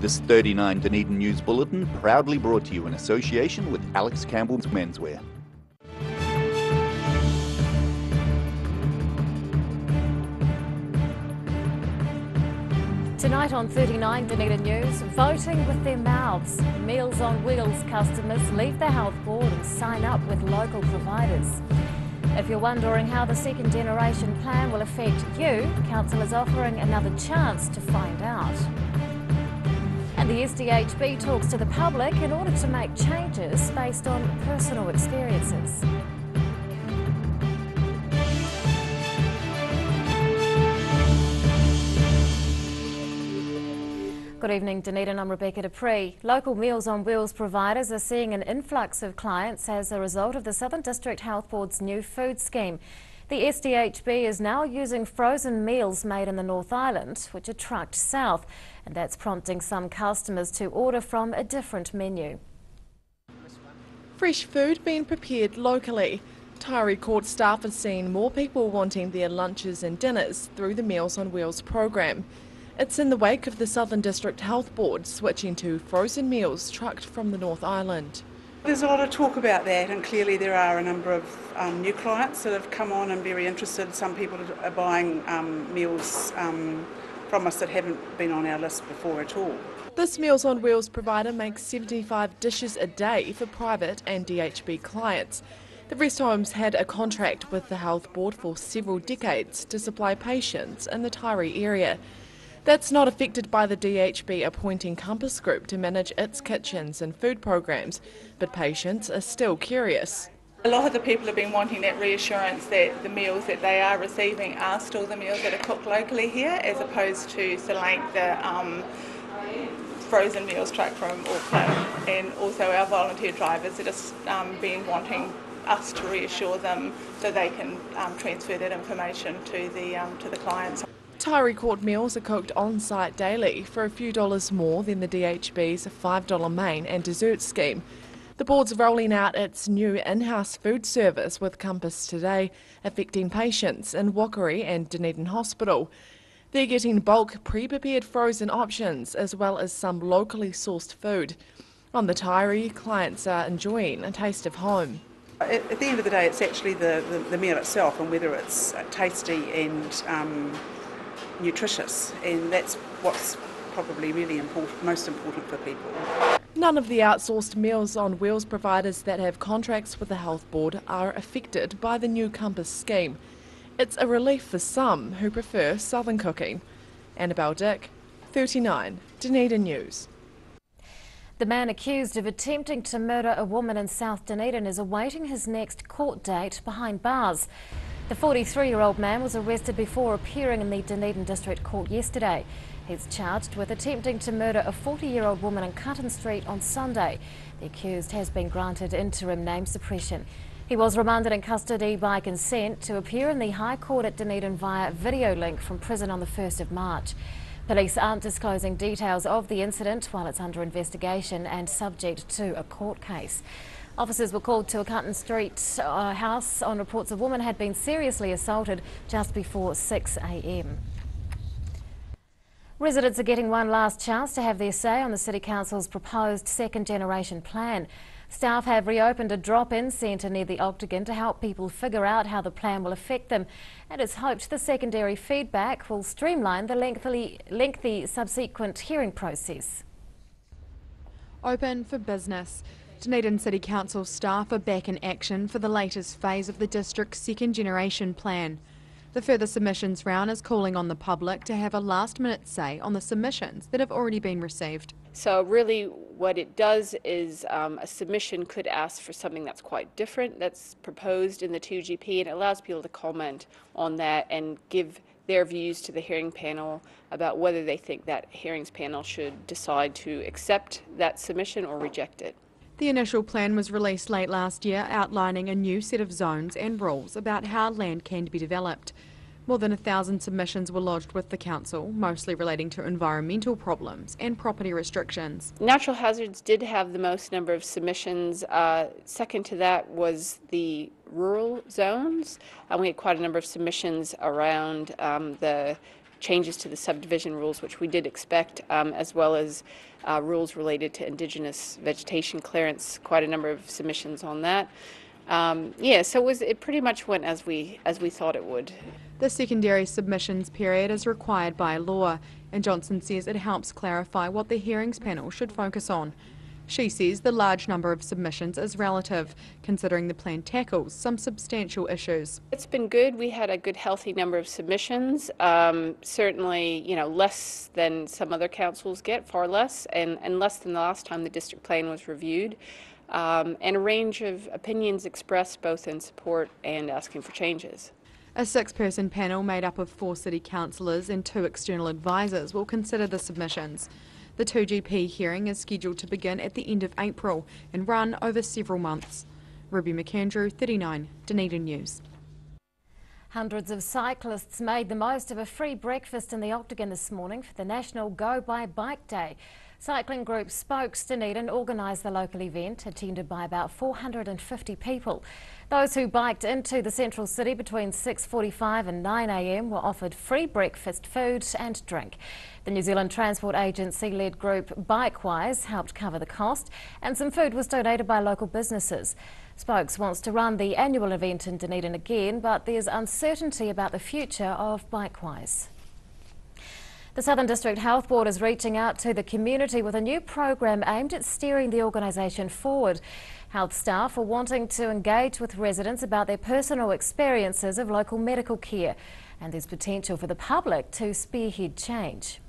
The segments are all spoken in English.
This 39 Dunedin News Bulletin proudly brought to you in association with Alex Campbell's Menswear. Tonight on 39 Dunedin News, voting with their mouths. Meals on Wheels customers leave the health board and sign up with local providers. If you're wondering how the second generation plan will affect you, Council is offering another chance to find out. And the SDHB talks to the public in order to make changes based on personal experiences. Good evening, Dunedin. I'm Rebecca Dupree. Local Meals on Wheels providers are seeing an influx of clients as a result of the Southern District Health Board's new food scheme. The SDHB is now using frozen meals made in the North Island, which are trucked south, and that's prompting some customers to order from a different menu. Fresh food being prepared locally. Taieri Court staff are seeing more people wanting their lunches and dinners through the Meals on Wheels program. It's in the wake of the Southern District Health Board switching to frozen meals trucked from the North Island. There's a lot of talk about that, and clearly there are a number of new clients that have come on and very interested. Some people are buying meals from us that haven't been on our list before at all. This Meals on Wheels provider makes 75 dishes a day for private and DHB clients. The rest homes had a contract with the Health Board for several decades to supply patients in the Taieri area. That's not affected by the DHB appointing Compass Group to manage its kitchens and food programs, but patients are still curious. A lot of the people have been wanting that reassurance that the meals that they are receiving are still the meals that are cooked locally here, as opposed to like the frozen meals trucked from Auckland. And also our volunteer drivers are just been wanting us to reassure them so they can transfer that information to the clients. Taieri Court meals are cooked on-site daily for a few dollars more than the DHB's $5 main and dessert scheme. The board's rolling out its new in-house food service with Compass today, affecting patients in Wakari and Dunedin Hospital. They're getting bulk pre-prepared frozen options as well as some locally sourced food. On the Taieri, clients are enjoying a taste of home. At the end of the day, it's actually the meal itself and whether it's tasty and nutritious, and that's what's probably really most important for people. None of the outsourced Meals on Wheels providers that have contracts with the Health Board are affected by the new Compass scheme. It's a relief for some who prefer southern cooking. Annabelle Dick, 39 Dunedin News. The man accused of attempting to murder a woman in South Dunedin is awaiting his next court date behind bars. The 43-year-old man was arrested before appearing in the Dunedin District Court yesterday. He's charged with attempting to murder a 40-year-old woman in Cutton Street on Sunday. The accused has been granted interim name suppression. He was remanded in custody by consent to appear in the High Court at Dunedin via video link from prison on the 1st of March. Police aren't disclosing details of the incident while it's under investigation and subject to a court case. Officers were called to a Cutton Street house on reports a woman had been seriously assaulted just before 6 a.m. Residents are getting one last chance to have their say on the City Council's proposed second generation plan. Staff have reopened a drop-in centre near the Octagon to help people figure out how the plan will affect them, and it's hoped the secondary feedback will streamline the lengthy subsequent hearing process. Open for business. Dunedin City Council staff are back in action for the latest phase of the district's second generation plan. The further submissions round is calling on the public to have a last-minute say on the submissions that have already been received. So really what it does is a submission could ask for something that's quite different that's proposed in the 2GP, and it allows people to comment on that and give their views to the hearing panel about whether they think that hearings panel should decide to accept that submission or reject it. The initial plan was released late last year, outlining a new set of zones and rules about how land can be developed. More than 1,000 submissions were lodged with the council, mostly relating to environmental problems and property restrictions. Natural hazards did have the most number of submissions. Second to that was the rural zones, and we had quite a number of submissions around the changes to the subdivision rules, which we did expect, as well as rules related to Indigenous vegetation clearance, quite a number of submissions on that. So it pretty much went as we thought it would. The secondary submissions period is required by law, and Johnson says it helps clarify what the hearings panel should focus on. She says the large number of submissions is relative, considering the plan tackles some substantial issues. It's been good. We had a good, healthy number of submissions. Certainly, less than some other councils get, far less, and less than the last time the district plan was reviewed. And a range of opinions expressed both in support and asking for changes. A 6-person panel made up of 4 city councillors and 2 external advisors will consider the submissions. The 2GP hearing is scheduled to begin at the end of April and run over several months. Ruby McAndrew, 39, Dunedin News. Hundreds of cyclists made the most of a free breakfast in the Octagon this morning for the National Go By Bike Day. Cycling group Spokes Dunedin organised the local event, attended by about 450 people. Those who biked into the central city between 6:45 and 9 a.m. were offered free breakfast, food and drink. The New Zealand Transport Agency-led group Bikewise helped cover the cost, and some food was donated by local businesses. Spokes wants to run the annual event in Dunedin again, but there's uncertainty about the future of Bikewise. The Southern District Health Board is reaching out to the community with a new program aimed at steering the organisation forward. Health staff are wanting to engage with residents about their personal experiences of local medical care, and there's potential for the public to spearhead change.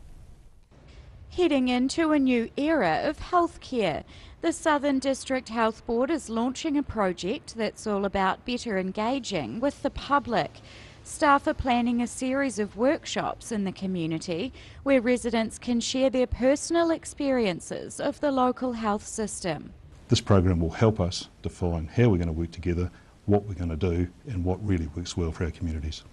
Heading into a new era of healthcare, the Southern District Health Board is launching a project that's all about better engaging with the public. Staff are planning a series of workshops in the community where residents can share their personal experiences of the local health system. This program will help us define how we're going to work together, what we're going to do and what really works well for our communities.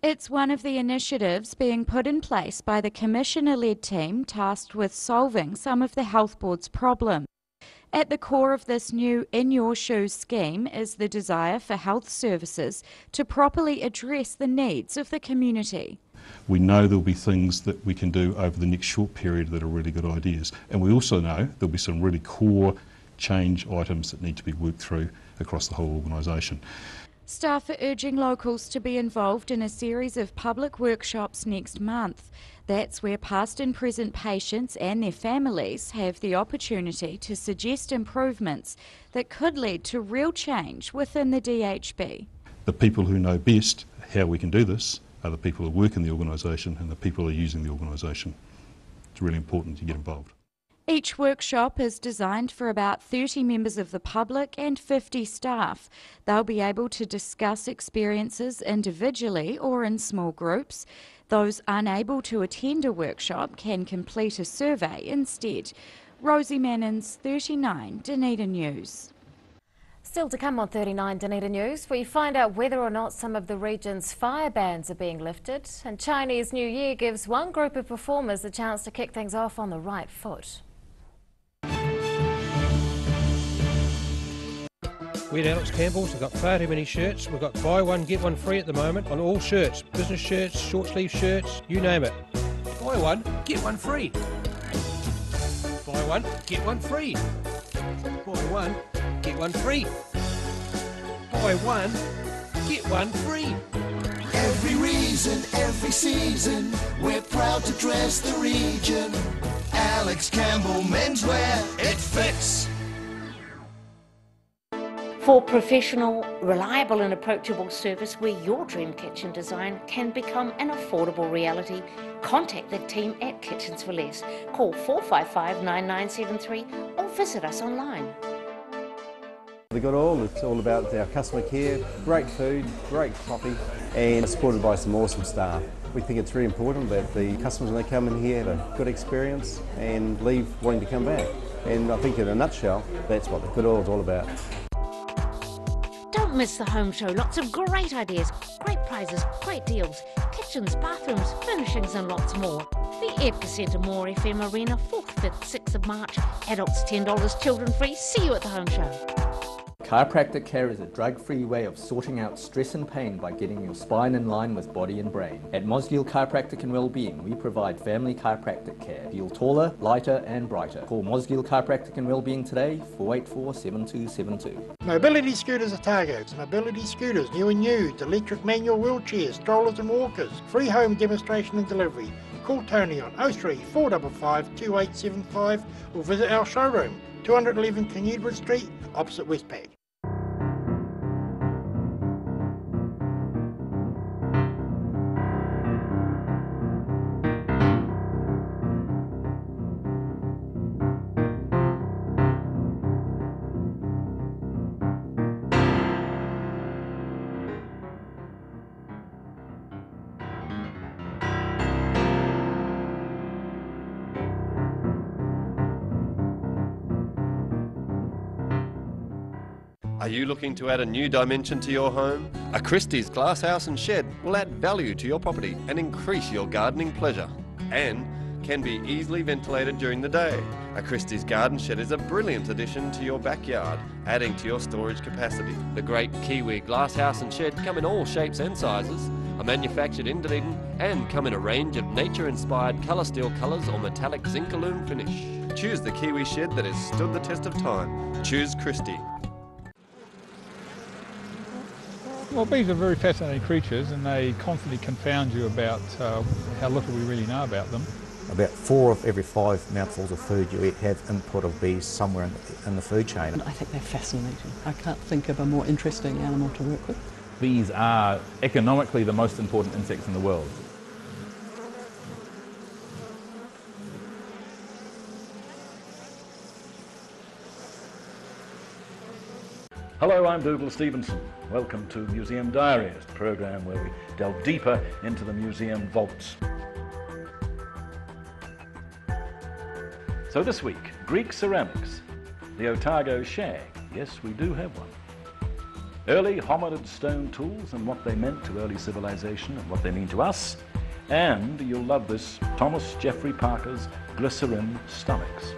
It's one of the initiatives being put in place by the Commissioner-led team tasked with solving some of the Health Board's problems. At the core of this new In Your Shoes scheme is the desire for health services to properly address the needs of the community. We know there'll be things that we can do over the next short period that are really good ideas, and we also know there'll be some really core change items that need to be worked through across the whole organisation. Staff are urging locals to be involved in a series of public workshops next month. That's where past and present patients and their families have the opportunity to suggest improvements that could lead to real change within the DHB. The people who know best how we can do this are the people who work in the organisation and the people who are using the organisation. It's really important to get involved. Each workshop is designed for about 30 members of the public and 50 staff. They'll be able to discuss experiences individually or in small groups. Those unable to attend a workshop can complete a survey instead. Rosie Mannins, 39, Dunedin News. Still to come on 39 Dunedin News, we find out whether or not some of the region's fire bans are being lifted, and Chinese New Year gives one group of performers the chance to kick things off on the right foot. We're at Alex Campbell's. We've got far too many shirts. We've got buy one, get one free at the moment on all shirts. Business shirts, short sleeve shirts, you name it. Buy one, get one free. Buy one, get one free. Buy one, get one free. Buy one, get one free. Every reason, every season, we're proud to dress the region. Alex Campbell Menswear, it fits. For professional, reliable and approachable service where your dream kitchen design can become an affordable reality, contact the team at Kitchens for Less. Call 455 9973 or visit us online. They've got all, it's all about our customer care, great food, great coffee and supported by some awesome staff. We think it's really important that the customers when they come in here have a good experience and leave wanting to come back. And I think in a nutshell, that's what the Good Oil is all about. Don't miss the home show. Lots of great ideas, great prizes, great deals, kitchens, bathrooms, furnishings and lots more. The Epicenter Moore FM Arena, 4th, 5th, 6th of March. Adults $10, children free. See you at the home show. Chiropractic care is a drug-free way of sorting out stress and pain by getting your spine in line with body and brain. At Mosgiel Chiropractic and Wellbeing, we provide family chiropractic care. Feel taller, lighter and brighter. Call Mosgiel Chiropractic and Wellbeing today, 484-7272. Mobility Scooters Otago. Mobility scooters, new and used, electric manual wheelchairs, strollers and walkers. Free home demonstration and delivery. Call Tony on 03 455 2875 or visit our showroom, 211 King Edward Street, opposite Westpac. Are you looking to add a new dimension to your home? A Christie's glasshouse and shed will add value to your property and increase your gardening pleasure, and can be easily ventilated during the day. A Christie's garden shed is a brilliant addition to your backyard, adding to your storage capacity. The great Kiwi glasshouse and shed come in all shapes and sizes, are manufactured in Dunedin and come in a range of nature-inspired colour steel colours or metallic zinc aluminum finish. Choose the Kiwi shed that has stood the test of time. Choose Christie. Well, bees are very fascinating creatures and they constantly confound you about how little we really know about them. About 4 of every 5 mouthfuls of food you eat have input of bees somewhere in the food chain. I think they're fascinating. I can't think of a more interesting animal to work with. Bees are economically the most important insects in the world. Hello, I'm Dougal Stevenson. Welcome to Museum Diaries, the programme where we delve deeper into the museum vaults. So this week, Greek ceramics, the Otago shag. Yes, we do have one. Early hominid stone tools and what they meant to early civilization and what they mean to us. And you'll love this, Thomas Jeffrey Parker's glycerin stomachs.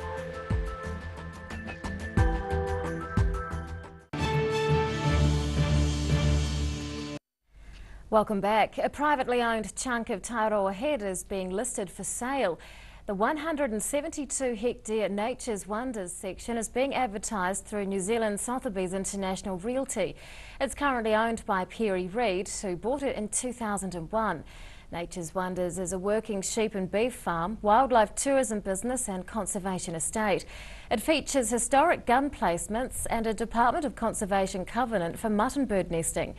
Welcome back. A privately owned chunk of Tairoa Head is being listed for sale. The 172-hectare Nature's Wonders section is being advertised through New Zealand Sotheby's International Realty. It's currently owned by Perry Reid, who bought it in 2001. Nature's Wonders is a working sheep and beef farm, wildlife tourism business and conservation estate. It features historic gun placements and a Department of Conservation covenant for mutton bird nesting.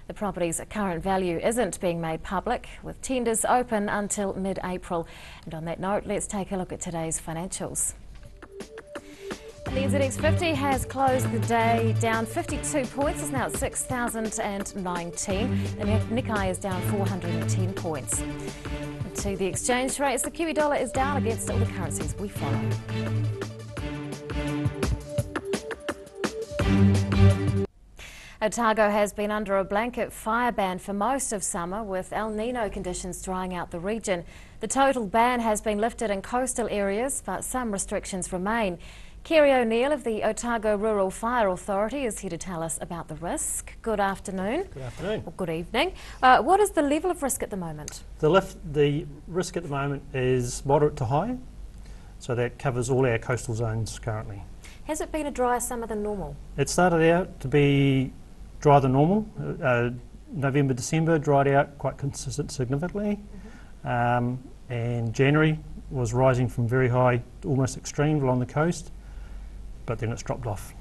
The property's current value isn't being made public, with tenders open until mid-April. And on that note, let's take a look at today's financials. The NZX 50 has closed the day down 52 points. It's now at 6,019. The Nikkei is down 410 points. And to the exchange rates, the Kiwi dollar is down against all the currencies we follow. Otago has been under a blanket fire ban for most of summer, with El Nino conditions drying out the region. The total ban has been lifted in coastal areas, but some restrictions remain. Kerry O'Neill of the Otago Rural Fire Authority is here to tell us about the risk. Good afternoon. Good afternoon. Or good evening. What is the level of risk at the moment? The risk at the moment is moderate to high, so that covers all our coastal zones currently. Has it been a drier summer than normal? It started out to be drier than normal. November, December dried out quite significantly, and January was rising from very high to almost extreme along the coast, but then it's dropped off.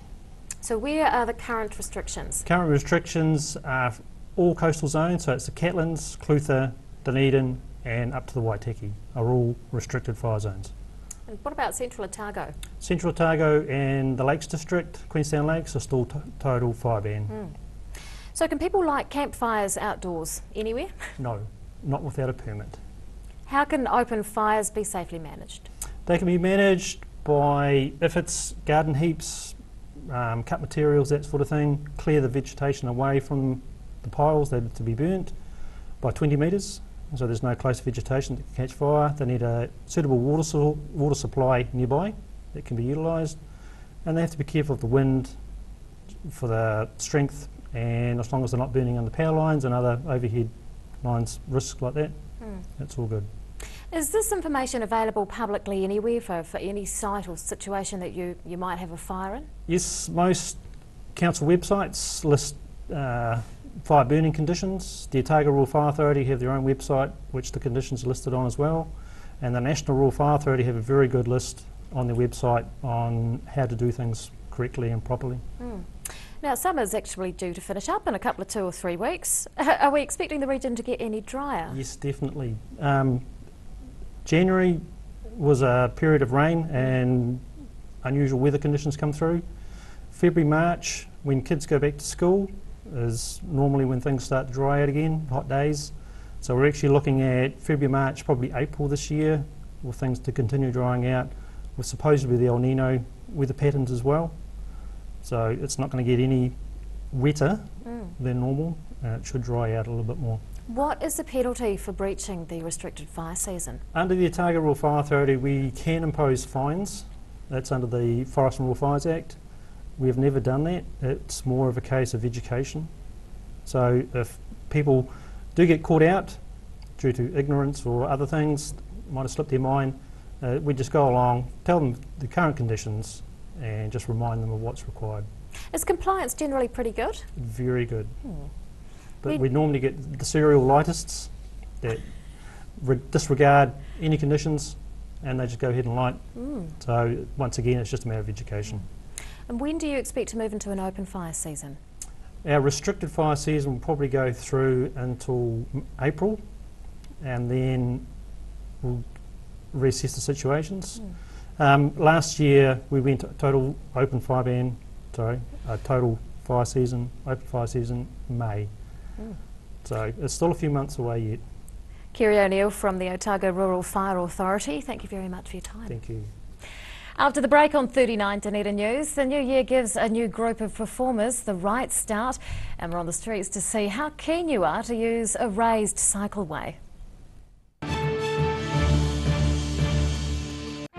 So where are the current restrictions? Current restrictions are all coastal zones, so it's the Catlins, Clutha, Dunedin and up to the Waitaki are all restricted fire zones. And what about Central Otago? Central Otago and the Lakes District, Queenstown Lakes, are still total fire ban. So can people light campfires outdoors anywhere? No, not without a permit. How can open fires be safely managed? They can be managed by, if it's garden heaps, cut materials, that sort of thing, clear the vegetation away from the piles that are to be burnt by 20 metres, so there's no close vegetation that can catch fire. They need a suitable water supply nearby that can be utilised, and they have to be careful of the wind, for the strength, and as long as they're not burning under power lines and other overhead lines, risk like that, that's all good. Is this information available publicly anywhere for any site or situation that you might have a fire in? Yes, most council websites list fire burning conditions. The Otago Rural Fire Authority have their own website which the conditions are listed on as well, and the National Rural Fire Authority have a very good list on their website on how to do things correctly and properly. Now, summer's actually due to finish up in a couple of 2 or 3 weeks. Are we expecting the region to get any drier? Yes, definitely. January was a period of rain and unusual weather conditions come through. February, March, when kids go back to school, is normally when things start to dry out again, hot days. So we're actually looking at February, March, probably April this year, for things to continue drying out, with supposedly the El Nino weather patterns as well. So it's not going to get any wetter than normal, and it should dry out a little bit more. What is the penalty for breaching the restricted fire season? Under the Otago Rural Fire Authority, we can impose fines. That's under the Forest and Rural Fires Act. We have never done that. It's more of a case of education. So if people do get caught out due to ignorance or other things, might have slipped their mind, we just go along, tell them the current conditions and just remind them of what's required. Is compliance generally pretty good? Very good. But we normally get the serial lightists that disregard any conditions and they just go ahead and light. So once again, it's just a matter of education. And when do you expect to move into an open fire season? Our restricted fire season will probably go through until April, and then we'll reassess the situations. Last year we went to total open fire ban, total fire season, open fire season, May. So it's still a few months away yet. Kerry O'Neill from the Otago Rural Fire Authority, thank you very much for your time. Thank you. After the break on 39 Dunedin News, the new year gives a new group of performers the right start, and we're on the streets to see how keen you are to use a raised cycleway.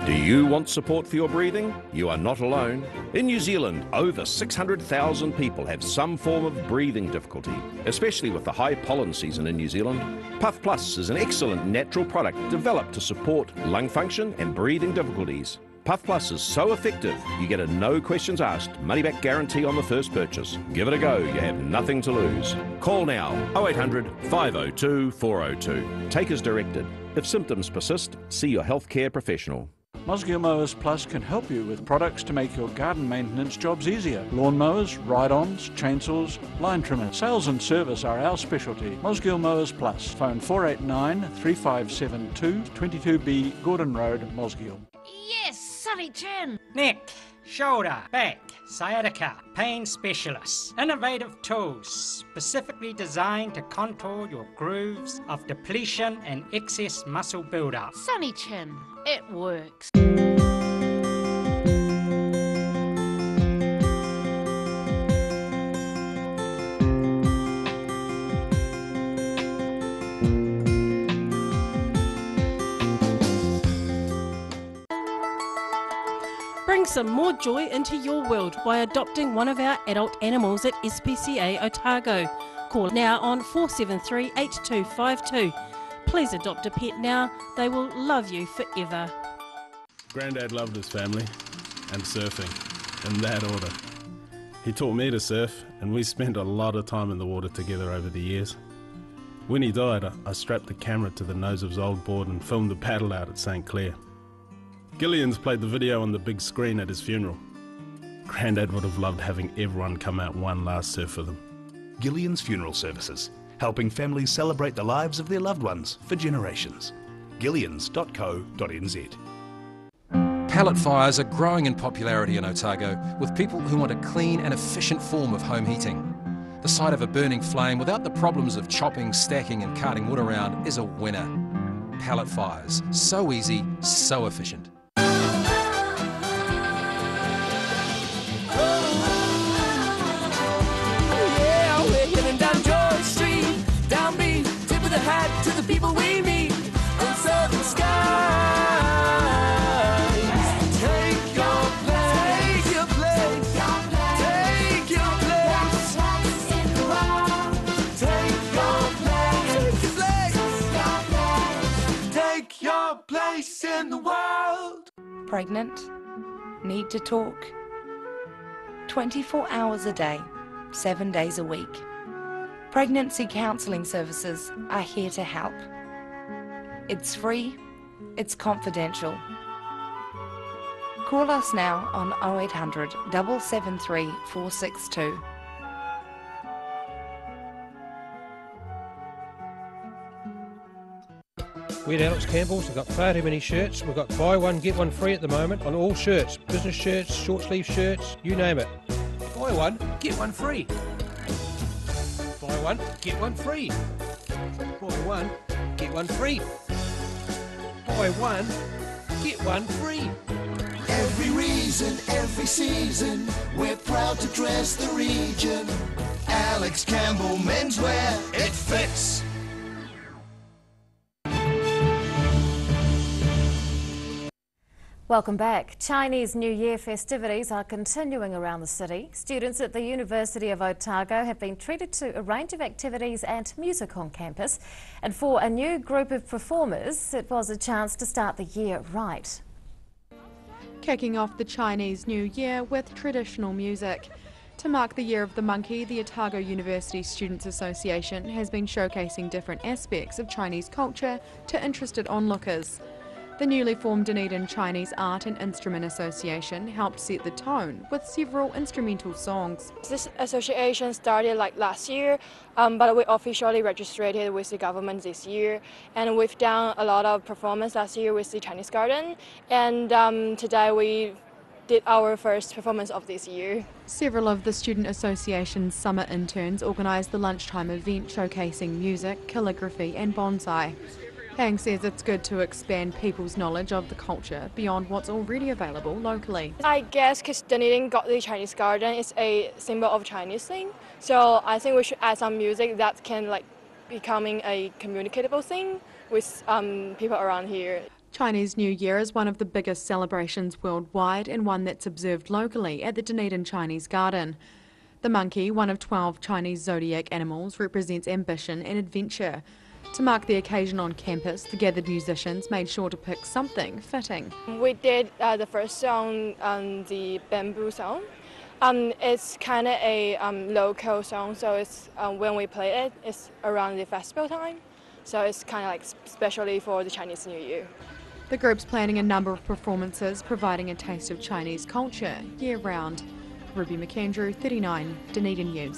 Do you want support for your breathing? You are not alone. In New Zealand, over 600,000 people have some form of breathing difficulty, especially with the high pollen season in New Zealand. Puff Plus is an excellent natural product developed to support lung function and breathing difficulties. Puff Plus is so effective, you get a no questions asked, money back guarantee on the first purchase. Give it a go, you have nothing to lose. Call now, 0800 502 402. Take as directed. If symptoms persist, see your healthcare professional. Mosgiel Mowers Plus can help you with products to make your garden maintenance jobs easier. Lawn mowers, ride-ons, chainsaws, line trimmers. Sales and service are our specialty. Mosgiel Mowers Plus. Phone 489 3572 22B Gordon Road, Mosgiel. Yes, sunny chin. Neck, shoulder, back, sciatica, pain specialists. Innovative tools specifically designed to contour your grooves of depletion and excess muscle buildup. Sunny chin. It works. Bring some more joy into your world by adopting one of our adult animals at SPCA Otago. Call now on 473 8252. Please adopt a pet now, they will love you forever. Grandad loved his family and surfing, in that order. He taught me to surf and we spent a lot of time in the water together over the years. When he died, I strapped the camera to the nose of his old board and filmed the paddle out at St. Clair. Gillian's played the video on the big screen at his funeral. Grandad would have loved having everyone come out one last surf with him. Gillian's Funeral Services, helping families celebrate the lives of their loved ones for generations. Gillians.co.nz. Pallet fires are growing in popularity in Otago, with people who want a clean and efficient form of home heating. The sight of a burning flame without the problems of chopping, stacking and carting wood around is a winner. Pallet fires, so easy, so efficient. To the people we meet in southern skies. Take your place, take your place, take your Pregnant? Need to talk? 24 hours a day, 7 days a week. Pregnancy counselling services are here to help. It's free, it's confidential. Call us now on 0800 773 462. We're at Alex Campbell's. We've got far too many shirts. We've got buy one, get one free at the moment on all shirts. Business shirts, short sleeve shirts, you name it. Buy one, get one free. Buy one, get one free. Buy one, get one free. Buy one, get one free. Every reason, every season, we're proud to dress the region. Alex Campbell Menswear, it fits. Welcome back. Chinese New Year festivities are continuing around the city. Students at the University of Otago have been treated to a range of activities and music on campus. And for a new group of performers, it was a chance to start the year right. Kicking off the Chinese New Year with traditional music. To mark the Year of the Monkey, the Otago University Students Association has been showcasing different aspects of Chinese culture to interested onlookers. The newly formed Dunedin Chinese Art and Instrument Association helped set the tone with several instrumental songs. This association started like last year, but we officially registered with the government this year. And we've done a lot of performance last year with the Chinese Garden. And today we did our first performance of this year. Several of the Student Association's summer interns organised the lunchtime event showcasing music, calligraphy and bonsai. Hang says it's good to expand people's knowledge of the culture beyond what's already available locally. I guess because Dunedin got the Chinese Garden, it's a symbol of Chinese thing. So I think we should add some music that can like becoming a communicatable thing with people around here. Chinese New Year is one of the biggest celebrations worldwide and one that's observed locally at the Dunedin Chinese Garden. The monkey, one of 12 Chinese zodiac animals, represents ambition and adventure. To mark the occasion on campus, the gathered musicians made sure to pick something fitting. We did the first song, the bamboo song. It's kind of a local song, so it's when we play it, it's around the festival time. So it's kind of like especially for the Chinese New Year. The group's planning a number of performances, providing a taste of Chinese culture year-round. Ruby McAndrew, 39, Dunedin News.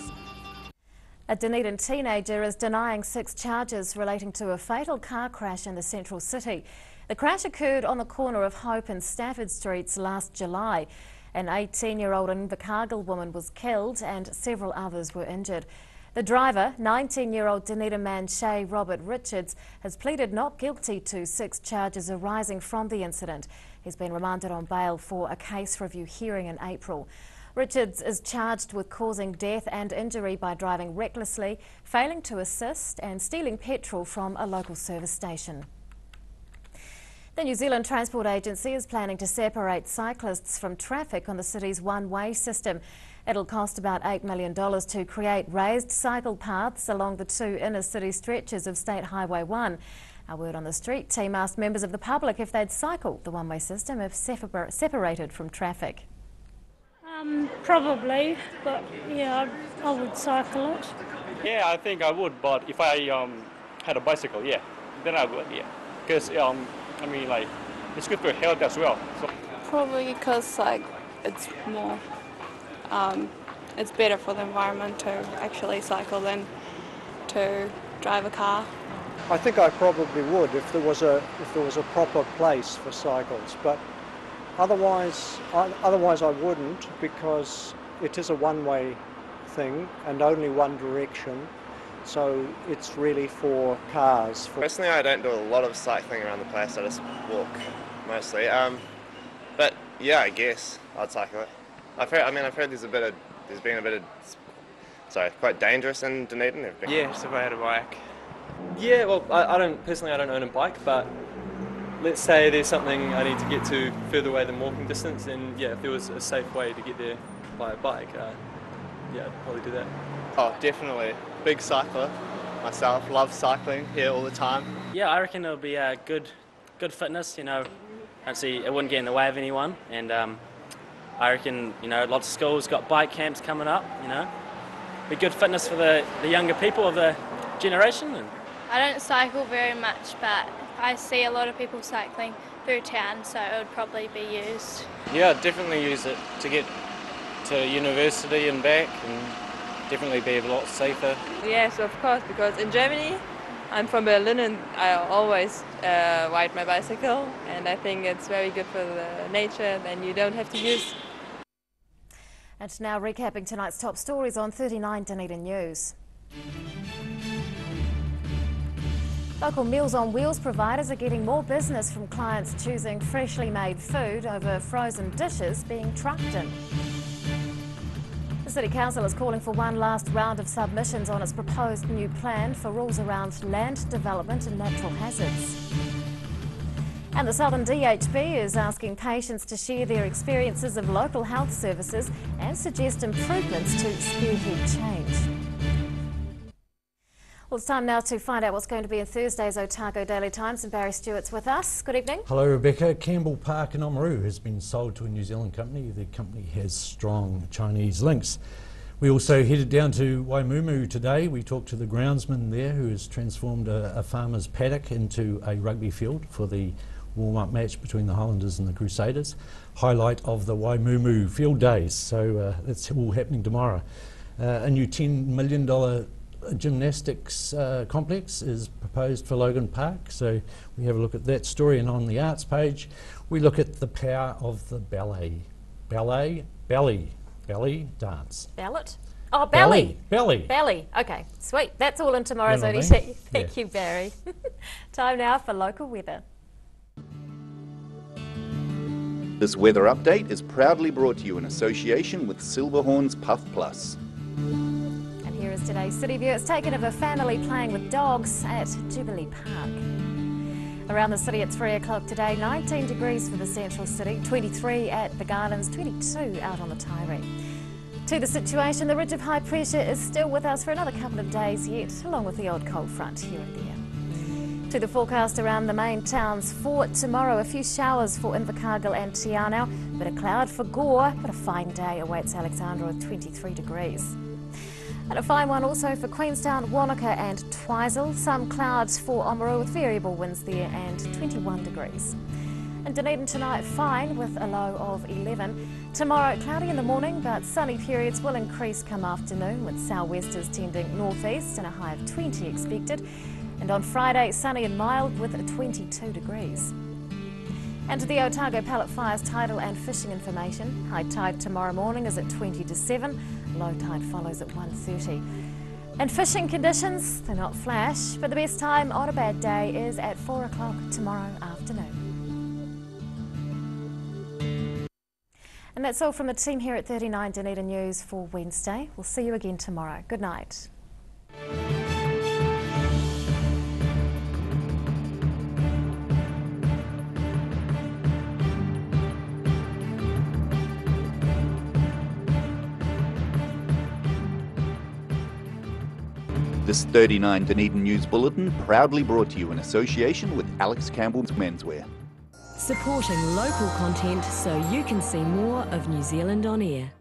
A Dunedin teenager is denying 6 charges relating to a fatal car crash in the central city. The crash occurred on the corner of Hope and Stafford Streets last July. An 18-year-old Invercargill woman was killed and several others were injured. The driver, 19-year-old Dunedin man Shay Robert Richards, has pleaded not guilty to 6 charges arising from the incident. He's been remanded on bail for a case review hearing in April. Richards is charged with causing death and injury by driving recklessly, failing to assist and stealing petrol from a local service station. The New Zealand Transport Agency is planning to separate cyclists from traffic on the city's one-way system. It'll cost about $8 million to create raised cycle paths along the 2 inner city stretches of State Highway 1. Our Word on the Street team asked members of the public if they'd cycle the one-way system if separated from traffic. Probably, but yeah, I would cycle it. Yeah, I think I would, but if I had a bicycle, yeah, then I would, yeah. Because, I mean, like, it's good for health as well. So. Probably because, like, it's more, it's better for the environment to actually cycle than to drive a car. I think I probably would if there was a proper place for cycles, but otherwise I wouldn't, because it is a one-way thing and only one direction, so it's really for cars. Personally, I don't do a lot of cycling around the place. I just walk mostly. But yeah, I guess I'd cycle it. I've heard there's been a bit of quite dangerous in Dunedin. Yeah, so if I had a bike. Yeah, well, I don't own a bike, but let's say there's something I need to get to further away than walking distance, and yeah, if there was a safe way to get there by a bike, yeah, I'd probably do that. Oh, definitely. Big cycler myself, love cycling here all the time. Yeah, I reckon it'll be a good fitness, you know, don't see it wouldn't get in the way of anyone, and I reckon, you know, lots of schools got bike camps coming up, you know. Be good fitness for the younger people of the generation. And I don't cycle very much, but I see a lot of people cycling through town, so it would probably be used. Yeah, I'd definitely use it to get to university and back, and definitely be a lot safer. Yes, of course, because in Germany, I'm from Berlin and I always ride my bicycle, and I think it's very good for the nature, then you don't have to use. And now recapping tonight's top stories on 39 Dunedin News. Local Meals on Wheels providers are getting more business from clients choosing freshly made food over frozen dishes being trucked in. The City Council is calling for one last round of submissions on its proposed new plan for rules around land development and natural hazards. And the Southern DHB is asking patients to share their experiences of local health services and suggest improvements to spearhead change. Well, it's time now to find out what's going to be in Thursday's Otago Daily Times, and Barry Stewart's with us. Good evening. Hello, Rebecca. Campbell Park in Oamaru has been sold to a New Zealand company. The company has strong Chinese links. We also headed down to Waimumu today. We talked to the groundsman there who has transformed a farmer's paddock into a rugby field for the warm-up match between the Highlanders and the Crusaders. Highlight of the Waimumu field days, so that's all happening tomorrow. A new $10 million gymnastics complex is proposed for Logan Park, so we have a look at that story. And on the arts page we look at the power of the belly dance. Ballot? Oh, belly. Belly. Okay, sweet. That's all in tomorrow's You know what ODT. I mean? Thank you, Barry. Time now for local weather. This weather update is proudly brought to you in association with Silverhorn's Puff Plus. And here is today's City View. It's taken of a family playing with dogs at Jubilee Park. Around the city at 3 o'clock today, 19 degrees for the central city, 23 at the Gardens, 22 out on the Tyree. To the situation, the ridge of high pressure is still with us for another couple of days yet, along with the odd cold front here and there. To the forecast around the main towns for tomorrow, a few showers for Invercargill and Te Anau, bit of cloud for Gore, but a fine day awaits Alexandra with 23 degrees. And a fine one also for Queenstown, Wanaka and Twizel. Some clouds for Oamaru with variable winds there and 21 degrees. And Dunedin tonight fine with a low of 11. Tomorrow cloudy in the morning but sunny periods will increase come afternoon with sou'westers tending northeast and a high of 20 expected. And on Friday sunny and mild with 22 degrees. And to the Otago Pallet Fires tidal and fishing information. High tide tomorrow morning is at 20 to 7. Low tide follows at 1:30. And fishing conditions, they're not flash, but the best time on a bad day is at 4 o'clock tomorrow afternoon. And that's all from the team here at 39 Dunedin News for Wednesday. We'll see you again tomorrow. Good night. This 39 Dunedin News Bulletin proudly brought to you in association with Alex Campbell's Menswear. Supporting local content so you can see more of New Zealand on air.